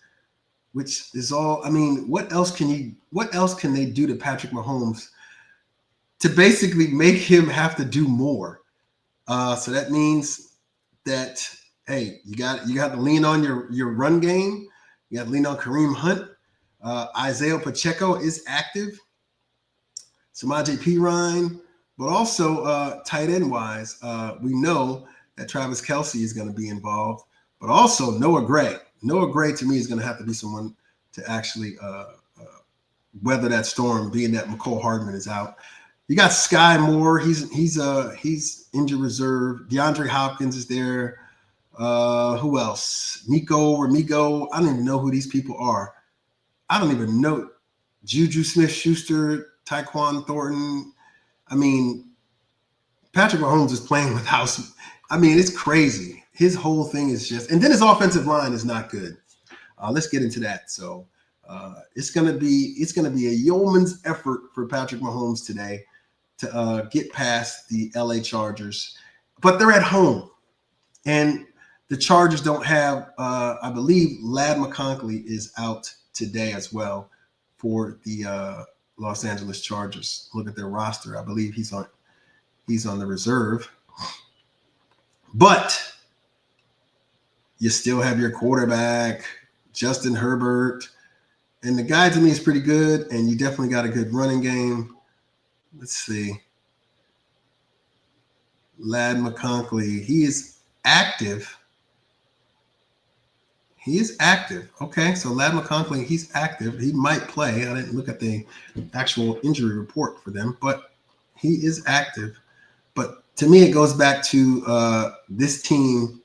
which is all. I mean, what else can they do to Patrick Mahomes to basically make him have to do more? So that means that, hey, you got to lean on your run game. You got to lean on Kareem Hunt. Isaiah Pacheco is active. Samaje Perine, but also tight end wise, we know that Travis Kelce is going to be involved, but also Noah Gray. Noah Gray to me is going to have to be someone to actually weather that storm, being that McCole Hardman is out. You got Sky Moore. He's injured reserve. DeAndre Hopkins is there. Who else? Nico Ramigo. I don't even know who these people are. I don't even know. Juju Smith-Schuster, Tyquan Thornton. I mean, Patrick Mahomes is playing with house. I mean, it's crazy. His whole thing is just, and then his offensive line is not good. Let's get into that. So it's gonna be a yeoman's effort for Patrick Mahomes today to get past the LA Chargers, but they're at home, and the Chargers don't have. I believe Ladd McConkey is out today as well for the Los Angeles Chargers. Look at their roster. I believe he's on the reserve, but you still have your quarterback, Justin Herbert, and the guy to me is pretty good, and you definitely got a good running game. Let's see. Ladd McConkey, he is active. Okay, so Ladd McConkey, he's active. He might play. I didn't look at the actual injury report for them, but he is active. But to me, it goes back to this team,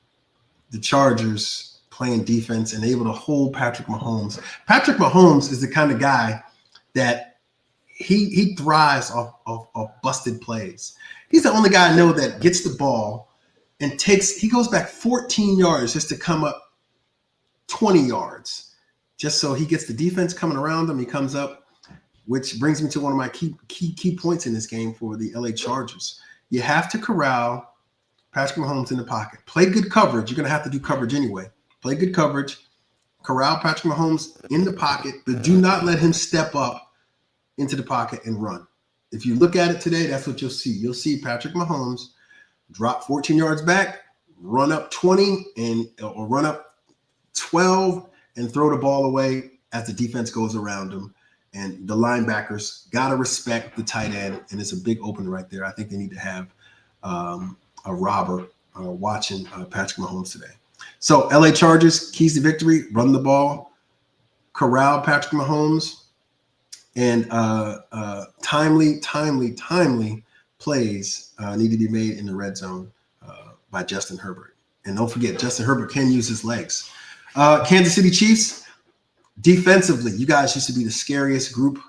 the Chargers, playing defense and able to hold Patrick Mahomes. Patrick Mahomes is the kind of guy that he thrives off busted plays. He's the only guy I know that gets the ball and he goes back 14 yards just to come up 20 yards, just so he gets the defense coming around him. He comes up, which brings me to one of my key points in this game for the LA Chargers. You have to corral Patrick Mahomes in the pocket. Play good coverage. You're going to have to do coverage anyway. Play good coverage. corral Patrick Mahomes in the pocket, but do not let him step up into the pocket and run. If you look at it today, that's what you'll see. You'll see Patrick Mahomes drop 14 yards back, run up 20 or run up 12 and throw the ball away as the defense goes around him. And the linebackers got to respect the tight end, and it's a big opener right there. I think they need to have a robber watching Patrick Mahomes today. So LA Chargers, keys to victory, run the ball, corral Patrick Mahomes, and timely plays need to be made in the red zone by Justin Herbert. And don't forget, Justin Herbert can use his legs. Kansas City Chiefs, defensively, you guys used to be the scariest group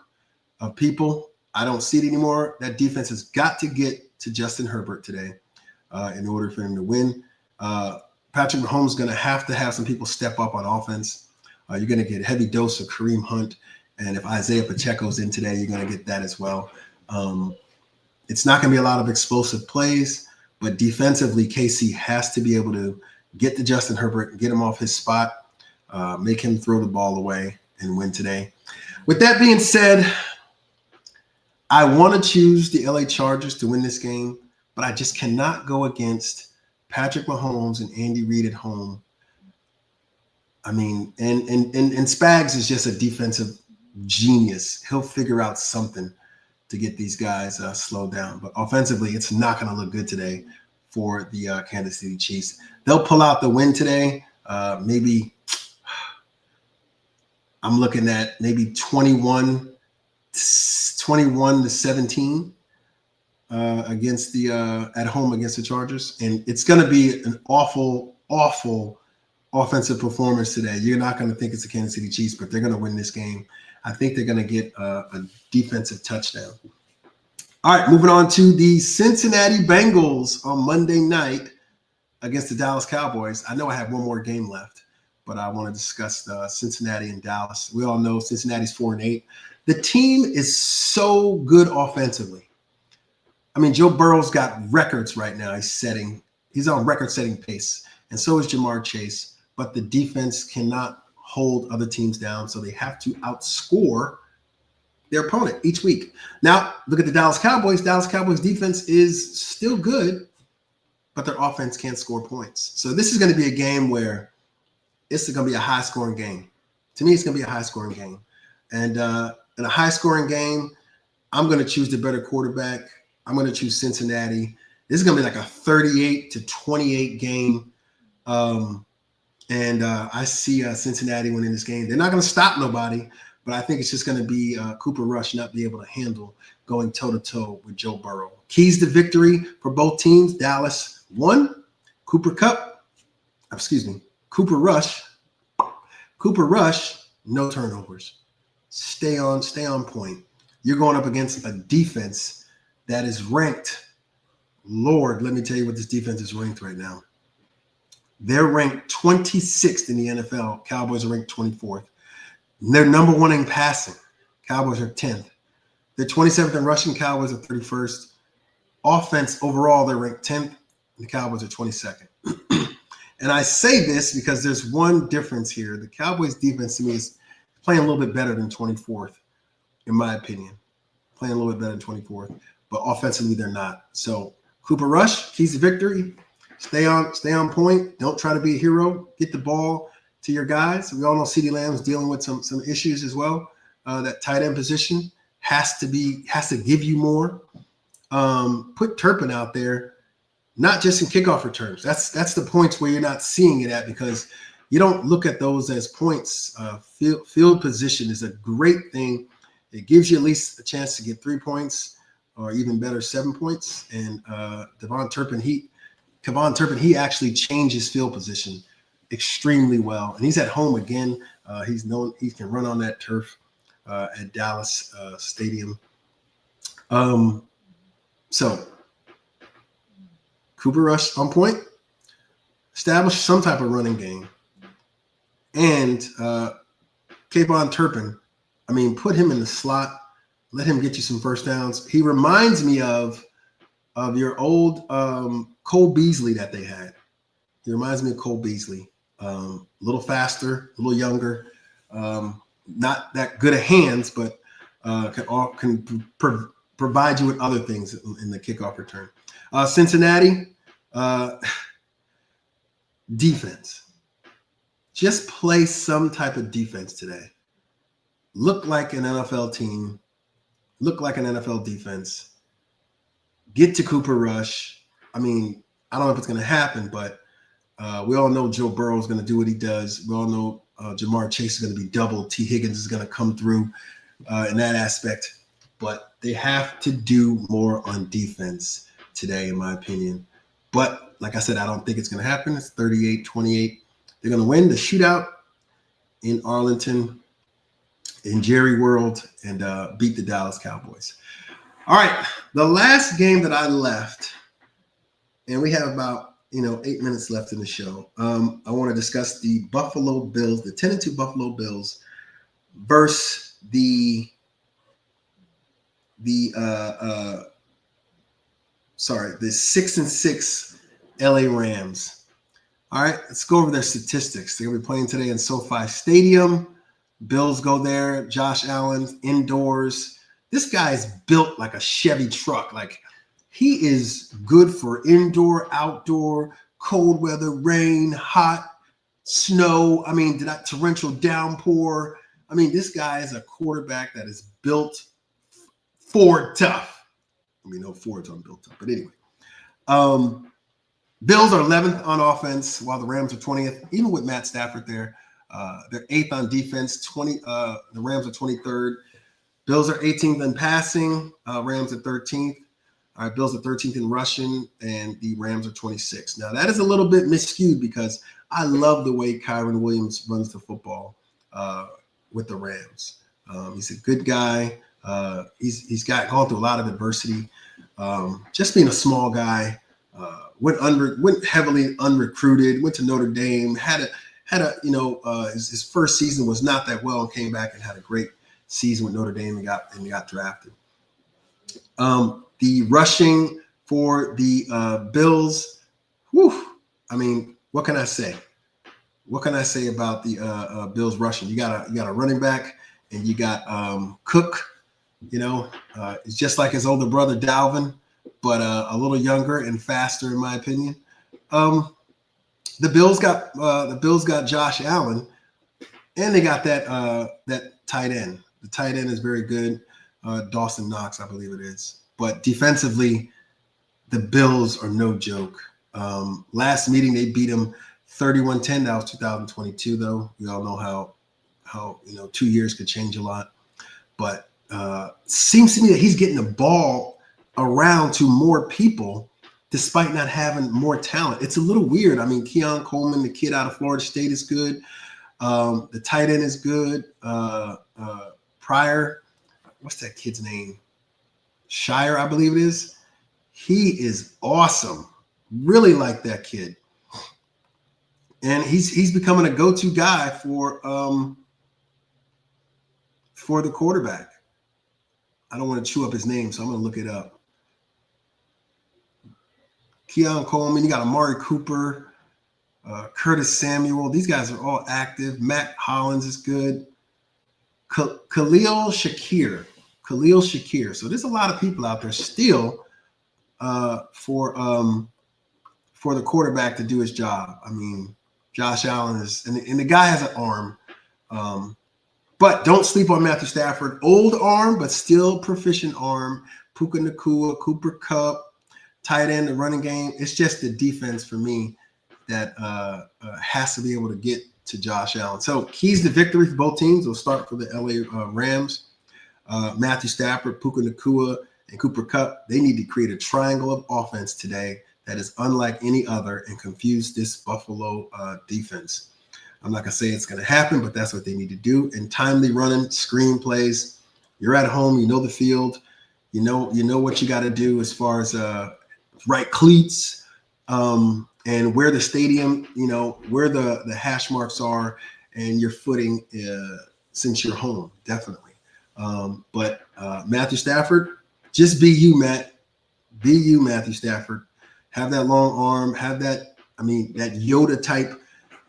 of people. I don't see it anymore. That defense has got to get to Justin Herbert today in order for him to win. Patrick Mahomes is going to have some people step up on offense. You're going to get a heavy dose of Kareem Hunt. And if Isaiah Pacheco's in today, you're going to get that as well. It's not going to be a lot of explosive plays, but defensively, KC has to be able to get to Justin Herbert and get him off his spot. Make him throw the ball away and win today. With that being said, I want to choose the LA Chargers to win this game, but I just cannot go against Patrick Mahomes and Andy Reid at home. I mean, and Spags is just a defensive genius. He'll figure out something to get these guys slowed down. But offensively, it's not going to look good today for the Kansas City Chiefs. They'll pull out the win today. Maybe I'm looking at maybe 21 to 17 against the at home against the Chargers, and it's going to be an awful offensive performance today. You're not going to think it's the Kansas City Chiefs, but they're going to win this game. I think they're going to get a defensive touchdown. All right, moving on to the Cincinnati Bengals on Monday night against the Dallas Cowboys. I know I have one more game left, but I want to discuss Cincinnati and Dallas. We all know Cincinnati's 4-8. The team is so good offensively. I mean, Joe Burrow's got records right now. He's on record-setting pace, and so is Jamar Chase. But the defense cannot hold other teams down, so they have to outscore their opponent each week. Now, look at the Dallas Cowboys. Dallas Cowboys defense is still good, but their offense can't score points. So this is going to be a game where it's going to be a high-scoring game. To me, it's going to be a high-scoring game. And in a high-scoring game, I'm going to choose the better quarterback. I'm going to choose Cincinnati. This is going to be like a 38-28 game. And I see Cincinnati winning this game. They're not going to stop nobody, but I think it's just going to be Cooper Rush not be able to handle going toe-to-toe with Joe Burrow. Keys to victory for both teams. Dallas 1. Cooper Rush, no turnovers. Stay on point. You're going up against a defense that is ranked. Lord, let me tell you what this defense is ranked right now. They're ranked 26th in the NFL. Cowboys are ranked 24th. They're number 1 in passing. Cowboys are 10th. They're 27th in rushing. Cowboys are 31st. Offense overall, they're ranked 10th. And the Cowboys are 22nd. And I say this because there's one difference here. The Cowboys defense to me is playing a little bit better than 24th, in my opinion. Playing a little bit better than 24th. But offensively, they're not. So Cooper Rush, keys to victory. Stay on point. Don't try to be a hero. Get the ball to your guys. We all know CeeDee Lamb's dealing with some issues as well. That tight end position has to give you more. Put Turpin out there, not just in kickoff returns. That's the points where you're not seeing it at because you don't look at those as points. Field position is a great thing. It gives you at least a chance to get 3 points or even better, 7 points. And Kevon Turpin, he actually changes field position extremely well. And he's at home again. He's known he can run on that turf at Dallas Stadium. So Cooper Rush on point, establish some type of running game. And Kevon Turpin, I mean, put him in the slot, let him get you some first downs. He reminds me of your old Cole Beasley that they had. He reminds me of Cole Beasley. A little faster, a little younger, not that good at hands, but can provide you with other things in the kickoff return. Cincinnati, defense. Just play some type of defense today. Look like an NFL team. Look like an NFL defense. Get to Cooper Rush. I mean, I don't know if it's going to happen, but we all know Joe Burrow is going to do what he does. We all know Jamar Chase is going to be doubled. T. Higgins is going to come through in that aspect. But they have to do more on defense today, in my opinion. But like I said, I don't think it's going to happen. It's 38-28. They're going to win the shootout in Arlington, in Jerry World, and beat the Dallas Cowboys. All right, the last game that I left, and we have about 8 minutes left in the show. I want to discuss the Buffalo Bills, the 10-2 Buffalo Bills, versus the 6-6 LA Rams. All right, let's go over their statistics. They're going to be playing today in SoFi Stadium. Bills go there. Josh Allen indoors. This guy is built like a Chevy truck. Like, he is good for indoor, outdoor, cold weather, rain, hot, snow. I mean, torrential downpour. I mean, this guy is a quarterback that is built for tough. I mean, no Fords aren't built tough, but anyway. Bills are 11th on offense, while the Rams are 20th. Even with Matt Stafford there, they're 8th on defense. The Rams are 23rd. Bills are 18th in passing. Rams are 13th. All right, Bills are 13th in rushing, and the Rams are 26th. Now, that is a little bit miscued because I love the way Kyron Williams runs the football with the Rams. He's a good guy. He's gone through a lot of adversity. Just being a small guy, went heavily unrecruited, went to Notre Dame, his first season was not that well, and came back and had a great season with Notre Dame and got drafted. The rushing for the Bills, I mean, what can I say? What can I say about the Bills rushing? You got a running back, and you got Cook. It's just like his older brother Dalvin, but a little younger and faster, in my opinion. The Bills got Josh Allen, and they got that tight end. The tight end is very good. Dawson Knox, I believe it is. But defensively, the Bills are no joke. Last meeting, they beat them 31-10. That was 2022, though. We all know how 2 years could change a lot. But seems to me that he's getting the ball around to more people despite not having more talent. It's a little weird. I mean, Keon Coleman, the kid out of Florida State, is good. The tight end is good. Pryor, what's that kid's name? Shire, I believe it is. He is awesome. Really like that kid. And he's becoming a go-to guy for the quarterback. I don't want to chew up his name, so I'm going to look it up. Keon Coleman, you got Amari Cooper, Curtis Samuel. These guys are all active. Matt Hollins is good. Khalil Shakir. So there's a lot of people out there still for the quarterback to do his job. I mean, Josh Allen is, and the guy has an arm. But don't sleep on Matthew Stafford. Old arm, but still proficient arm. Puka Nacua, Cooper Kupp, tight end, the running game. It's just the defense for me that has to be able to get to Josh Allen. So keys to victory for both teams. We'll start for the LA Rams. Matthew Stafford, Puka Nacua, and Cooper Kupp. They need to create a triangle of offense today that is unlike any other and confuse this Buffalo defense. I'm not going to say it's going to happen, but that's what they need to do. And timely running, screen plays. You're at home. You know the field. You know what you got to do as far as right cleats and where the stadium, where the hash marks are and your footing since you're home, definitely. But Matthew Stafford, just be you, Matt. Be you, Matthew Stafford. Have that long arm. Have that Yoda type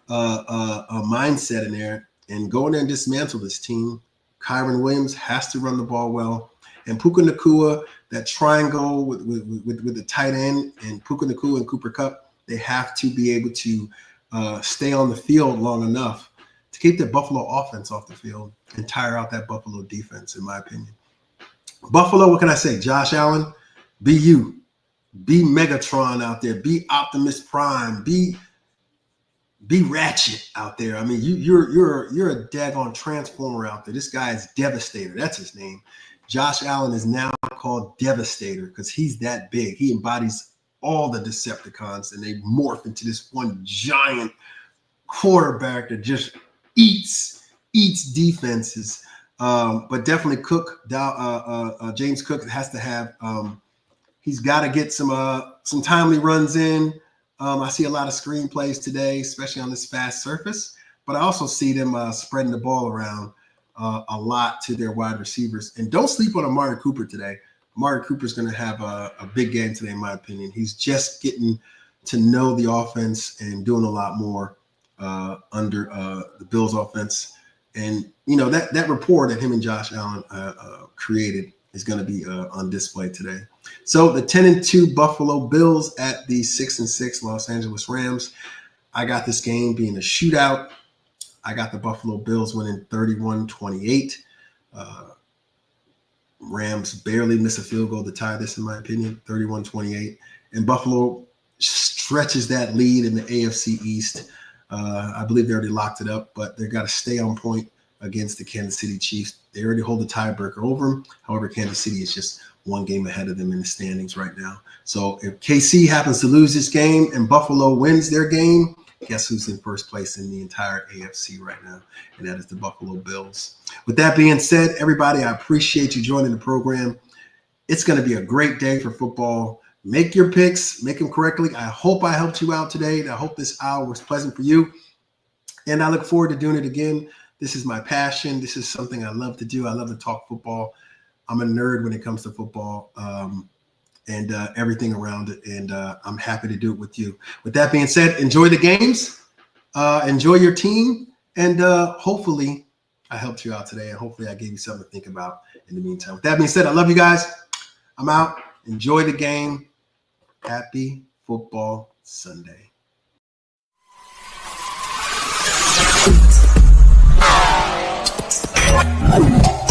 mindset in there and go in there and dismantle this team. Kyron Williams has to run the ball well. And Puka Nacua, that triangle with the tight end and Puka Nacua and Cooper Kupp, they have to be able to stay on the field long enough to keep the Buffalo offense off the field and tire out that Buffalo defense, in my opinion. Buffalo, what can I say? Josh Allen, be you. Be Megatron out there. Be Optimus Prime. Be Ratchet out there. I mean, you're a daggone transformer out there. This guy is Devastator. That's his name. Josh Allen is now called Devastator because he's that big. He embodies all the Decepticons, and they morph into this one giant quarterback that just eats defenses. But definitely Cook, James Cook has to have. He's got to get some timely runs in. I see a lot of screenplays today, especially on this fast surface. But I also see them spreading the ball around a lot to their wide receivers. And don't sleep on Amari Cooper today. Amari Cooper's going to have a big game today, in my opinion. He's just getting to know the offense and doing a lot more under the Bills' offense. And, you know, that rapport that him and Josh Allen created is going to be on display today. So the 10-2 Buffalo Bills at the 6-6 Los Angeles Rams. I got this game being a shootout. I got the Buffalo Bills winning 31-28. Rams barely miss a field goal to tie this, in my opinion, 31-28. And Buffalo stretches that lead in the AFC East. I believe they already locked it up, but they've got to stay on point against the Kansas City Chiefs. They already hold the tiebreaker over them. However, Kansas City is just one game ahead of them in the standings right now. So if KC happens to lose this game and Buffalo wins their game, guess who's in first place in the entire AFC right now? And that is the Buffalo Bills. With that being said, everybody, I appreciate you joining the program. It's going to be a great day for football. Make your picks, make them correctly. I hope I helped you out today. I hope this hour was pleasant for you. And I look forward to doing it again. This is my passion. This is something I love to do. I love to talk football. I'm a nerd when it comes to football and everything around it. And I'm happy to do it with you. With that being said, enjoy the games. Enjoy your team. And hopefully I helped you out today. And hopefully I gave you something to think about in the meantime. With that being said, I love you guys. I'm out. Enjoy the game. Happy Football Sunday. Oh.